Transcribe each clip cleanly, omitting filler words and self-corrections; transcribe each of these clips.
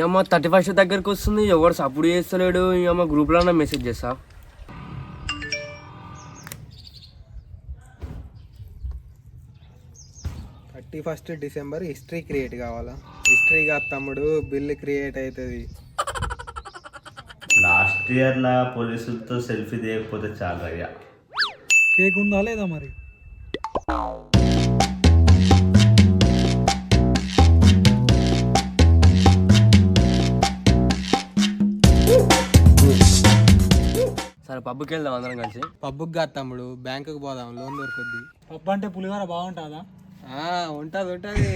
అమ్మ 31st దగ్గరకు వస్తుంది, ఎవరు సపోర్ట్ చేస్తలేడు. అమ్మ గ్రూప్లో మెసేజ్ చేస్తా. 31st డిసెంబర్ హిస్టరీ క్రియేట్ కావాలా? హిస్టరీ కాదు తమ్ముడు, బిల్ క్రియేట్ అవుతుంది. లాస్ట్ ఇయర్లా పోలీసులతో సెల్ఫీ దిగకపోతే చాలు అయ్యా. కేక్ ఉందా లేదా మరి? సరే పబ్కి వెళ్దాం అందరం కలిసి. పబ్బుకి కాదు తమ్ముడు, బ్యాంకుకి పోదాం, లోన్ దొరుకుద్ది. పప్పు అంటే పులిహోర బాగుంటుందా? ఉంటుంది ఉంటుంది.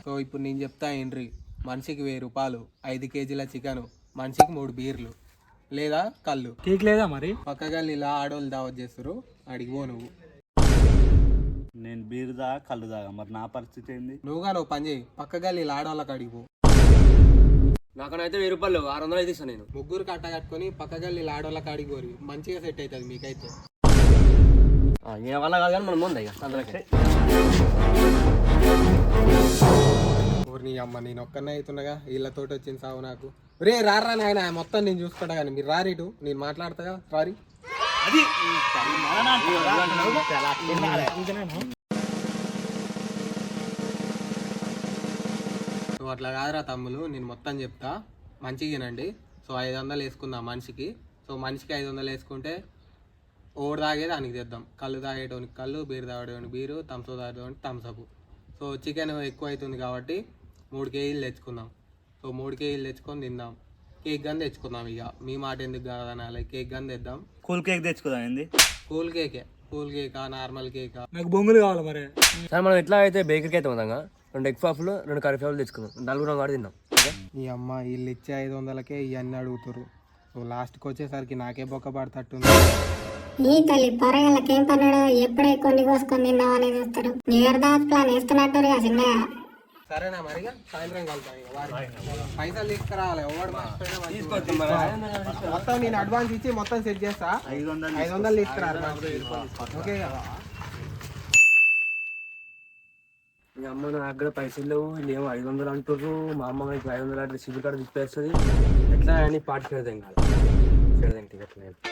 సో ఇప్పుడు నేను చెప్తా ఏంట్రీ. మనిషికి 1000 రూపాయలు, 5 కేజీల చికెన్, మనిషికి 3 బీర్లు లేదా కళ్ళు. కేక్ లేదా మరి? పక్కగా ఇలా ఆడోళ్ళు దావత్ చేస్తారు, అడిగిపో నువ్వు. నేను బీరు దాగా కళ్ళు దాగా, మరి నా పరిస్థితి ఏంది? నువ్వు పని చేయి, పక్కగా ఇలా ఆడోళ్ళకి అడిగిపో. నాకనైతే 1000 రూపాయలు 600 అయితే ఇస్తాను నేను. ముగ్గురు కట్ట కట్టుకొని పక్కగా ఇలా ఆడోళ్ళకి అడిగిపోరు, మంచిగా సెట్ అవుతుంది మీకైతే. ఏ వల్ల కాదు కానీ మనం ముందు ఇక అందరికీ. నీ అమ్మ నేను ఒక్కనే అవుతుండగా వీళ్ళతోటి వచ్చింది సాగు నాకు. రే రారా నాయన, మొత్తం నేను చూసుకుంటా కానీ మీరు రారిటు, నేను మాట్లాడతాగా రారి. నువ్వు అట్లా కాదురా తమ్ములు, నేను మొత్తం చెప్తా మంచిగా వినండి. సో 500 వేసుకుందాం మనిషికి. సో మనిషికి 500 వేసుకుంటే ఓడి తాగేది దానికి తెద్దాం. కళ్ళు తాగేటోనికి కళ్ళు, బీరు తాగేటోనికి బీరు, థమ్స్అప్ తాగేటోనికి థమ్స్అప్. సో చికెన్ ఎక్కువ అవుతుంది కాబట్టి 3 కేజీలు తెచ్చుకుందాం. సో 3 కేజీలు తెచ్చుకొని తిందాం. కేక్ గన్ తెచ్చుకుందాం. ఇక మీ మాట ఎందుకు కాదనాలి, కేక్ గన్ తెద్దాం. కూల్ కేక్ తెచ్చుకుందాం. ఏంది కూల్ కేకే? కూల్ కేకా నార్మల్ కేకా? నాకు బొంగులు కావాలి మరి. సరే మనం ఎట్లా అయితే బేకరీకి అయితే ఉందాం, 2 ఎగ్ పఫ్లు 2 కర్రీ పఫ్లు తెచ్చుకుందాం. 4 కూడా తిన్నాం. ఈ అమ్మ వీళ్ళు ఇచ్చే 500కే ఇవన్నీ అడుగుతారు. సో లాస్ట్కి వచ్చేసరికి నాకే బొక్క పడతట్టుంది. ఈ తల్లి పొరగలకేం పన్నాడు, ఎప్పుడే కొన్ని కోసుకొని తిందామని చూస్తారు. న్యూ ఇయర్ దాస్ ప్లాన్ వేస్తున్నట్టు చిన్నగా. సరేనా మరిగా సాయంత్రం కలుద్దాం. ఇక పైసలు తీసుకురావాలి, ఎవడు మొత్తం నేను అడ్వాన్స్ ఇచ్చి మొత్తం సెట్ చేస్తా. 500 తీసుకురాలి. ఓకే కదా? మీ అమ్మ నా దగ్గర పైసలు లేవు, ఏమో 500 అంటారు. మా అమ్మ 500 అంటే సిబిల్ కార్డు తిప్పేస్తుంది. ఎట్లా అని పాటు చేద్దాం కాదు చేద్దాం ఎట్లా.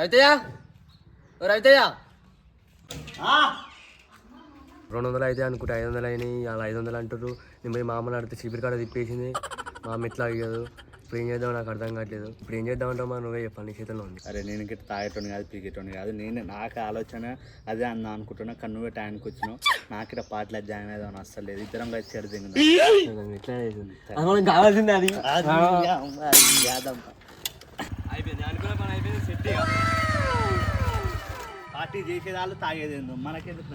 రైతయ్యా, రైతయ్యా 200 అయితే అనుకుంటే 500 అయినాయి. అలా 500 అంటారు. నేను పోయి మా అమ్మని అడిగితే సిబిల్ కార్డు తిప్పేసింది. మా అమ్మ ఎట్లా అయ్యదు. ఇప్పుడు ఏం చేద్దాం నాకు అర్థం కావట్లేదు. ఇప్పుడు ఏం చేద్దాం అంటావు మా, నువ్వే చెప్పండి, చేతిలో ఉంది. అరే నేను ఇక్కడ తాగేటోని కాదు, పీకేటోని కాదు. నాకు ఆలోచన అదే అందా అనుకుంటున్నా. కానీ నువ్వే టైంకి వచ్చినావు. నాకు ఇక్కడ పాటలు జాయిన్ అవుదామని అస్సలు లేదు. ఇద్దరం కలిసి చెడుతుంది. ఎట్లా కావాల్సిందే అది. అయిపోయింది అనుకున్న పని అయిపోయింది. సెట్ పార్టీ చేసేదాళ్ళు తాగేదేందో మనకెందుకు.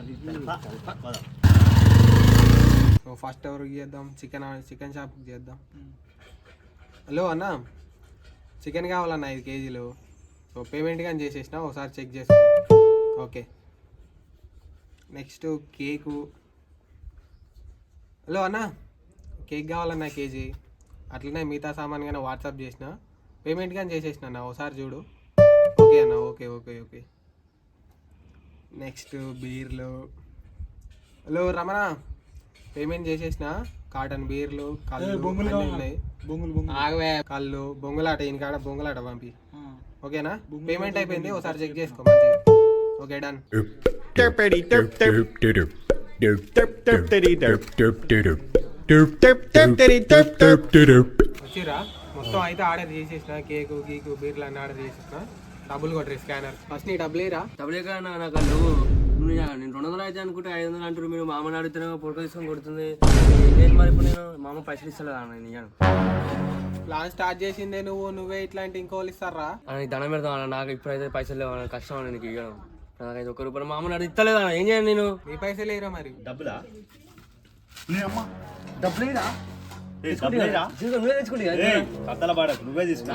సో ఫస్ట్ ఎవరికి చేద్దాం? చికెన్ షాప్కి చేద్దాం. హలో అన్న, చికెన్ కావాలన్న 5 కేజీలు. సో పేమెంట్ కానీ చేసేసిన, ఒకసారి చెక్ చేసుకో. ఓకే. Next cake. హలో అన్న, కేక్ కావాలన్న కేజీ. అట్లనే మిగతా సామాన్ కానీ వాట్సాప్ చేసిన, పేమెంట్ కానీ చేసేసిన అన్న, ఒకసారి చూడు. ఓకే అన్న, ఓకే ఓకే ఓకే. నెక్స్ట్ బీర్లు. హలో రమణ, పేమెంట్ చేసేసిన. కాటన్ బీర్లు, కళ్ళు ఉన్నాయి. ఆగవే, కళ్ళు బొంగులాట, ఈయనకాడ బొంగులాట పంపి. ఓకేనా? పేమెంట్ అయిపోయింది, ఒకసారి చెక్ చేసుకో మంచిగా. Okay done. వచ్చిరా మొత్తం అయితే ఆర్డర్ చేసేసిన. కేకు గీకు బీర్లు అన్నీ ఆర్డర్ చేసేసిన. డబ్బులు కొట్టరు స్కానర్. ఫస్ట్ నీ డబ్బులు ఏరా? డబ్బులు ఎక్కడ నాకు నువ్వు నేను 200 అయితే అనుకుంటే 500 అంటారు. మీరు మామని అడిగితే పొడక తీసుకొని కొడుతుంది. ఏం మరి ఇప్పుడు నేను మా అమ్మ పైసలు ఇస్తలేదు నేను. ప్లాన్ స్టార్ట్ చేసిందే నువ్వే ఇట్లాంటి ఇంకోళ్ళు ఇస్తారా? దండం పెడతాం. నాకు ఇప్పుడైతే పైసలు లేవు, కష్టం అని నీకు ఇవ్వడం. నాకైతే 1 రూపాయలు మా అమ్మని అడిగి ఇస్తలేదా, ఏం చేయాలి నేను? నీ పైసలు లేరా మరి? డబ్బులా? డబ్బులేదా? నువ్వే తీసుకున్నా.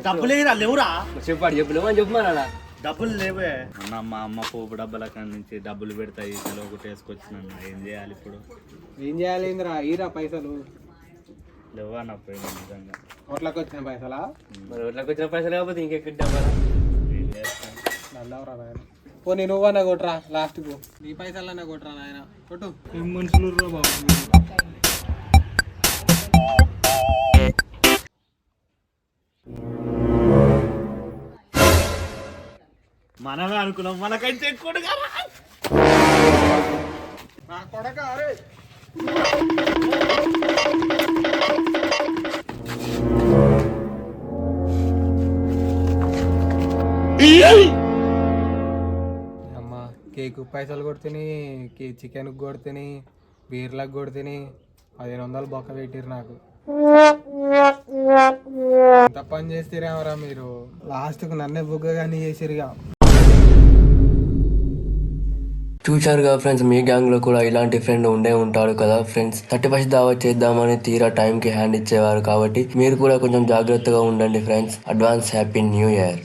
డబ్బులేరా? లేవురా? చెప్పాడు చెప్పలేవు అని చెప్పమన్నా. డబ్బులు లేవే అన్న. మా అమ్మ పోపు డబ్బుల కాడి నుంచి డబ్బులు పెడతాయి. ఒకటి వేసుకొచ్చినన్న. ఏం చేయాలి ఇప్పుడు? ఏం చేయాలి? ఈరా పైసలు. లేవన్నా పోయింది నిజంగా. ఓట్లకు వచ్చిన పైసలా మరి ఒట్లోకి వచ్చిన పైసలు కాకపోతే ఇంకెక్కడ డబ్బా ఏం చేస్తాను. నల్లవరా నాయన. పోనీ నువ్వన్నా కొట్టరా లాస్ట్కు, నీ పైసలన్నా కొట్టరా నాయన, కొట్టు. ఏం మనుషులు రా బాబు. మనమే అనుకున్నాం మనకైతే ఎక్కువ నా కొడక అరే. అమ్మా కేక్ పైసలు కొడుతుని, చికెన్ కొడుతుని, బీర్లకు కొడుతుని 1500 బొక్క పెట్టిరు నాకు. ఎంత పని చేస్తారేమరా మీరు, లాస్ట్కు నన్నే బుగ్గగాని చేసిరుగా. చూశారుగా ఫ్రెండ్స్, మీ గ్యాంగ్ లో కూడా ఇలాంటి ఫ్రెండ్ ఉండే ఉంటాడు కదా ఫ్రెండ్స్. 31st దావత్ చేద్దామని తీరా టైం కి హ్యాండ్ ఇచ్చేవారు. కాబట్టి మీరు కూడా కొంచెం జాగ్రత్తగా ఉండండి friends. Advance happy new year.